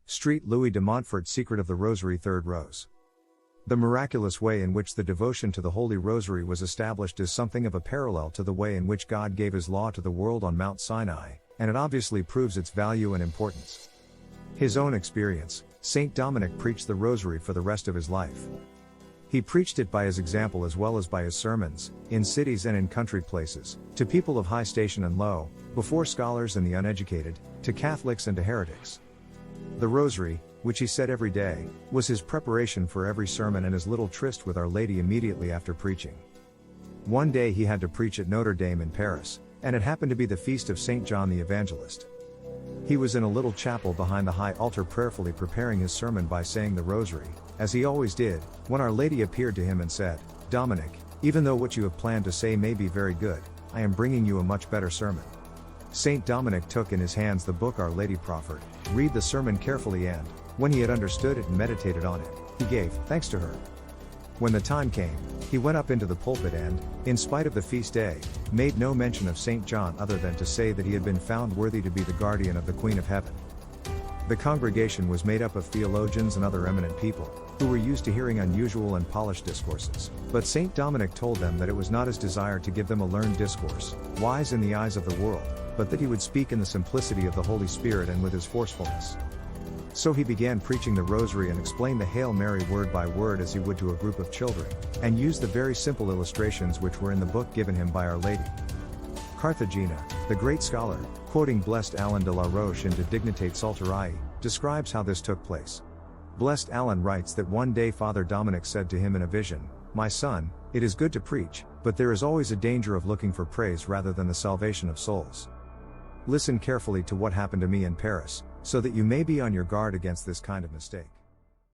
Street Louis de Montfort Secret of the Rosary 3rd Rose. The miraculous way in which the devotion to the Holy Rosary was established is something of a parallel to the way in which God gave His law to the world on Mount Sinai, and it obviously proves its value and importance. His own experience, Saint Dominic preached the Rosary for the rest of his life. He preached it by his example as well as by his sermons, in cities and in country places, to people of high station and low, before scholars and the uneducated, to Catholics and to heretics. The Rosary, which he said every day, was his preparation for every sermon and his little tryst with Our Lady immediately after preaching. One day he had to preach at Notre Dame in Paris, and it happened to be the feast of Saint John the Evangelist. He was in a little chapel behind the high altar prayerfully preparing his sermon by saying the Rosary, as he always did, when Our Lady appeared to him and said, "Dominic, even though what you have planned to say may be very good, I am bringing you a much better sermon." Saint Dominic took in his hands the book Our Lady proffered, read the sermon carefully and, when he had understood it and meditated on it, he gave thanks to her. When the time came, he went up into the pulpit and, in spite of the feast day, made no mention of Saint John other than to say that he had been found worthy to be the guardian of the Queen of Heaven. The congregation was made up of theologians and other eminent people, who were used to hearing unusual and polished discourses, but Saint Dominic told them that it was not his desire to give them a learned discourse, wise in the eyes of the world, but that he would speak in the simplicity of the Holy Spirit and with his forcefulness. So he began preaching the Rosary and explained the Hail Mary word by word as he would to a group of children, and used the very simple illustrations which were in the book given him by Our Lady. Carthagena, the great scholar, quoting Blessed Alan de la Roche in De Dignitate Salutarii, describes how this took place. Blessed Alan writes that one day Father Dominic said to him in a vision, "My son, it is good to preach, but there is always a danger of looking for praise rather than the salvation of souls. Listen carefully to what happened to me in Paris, so that you may be on your guard against this kind of mistake."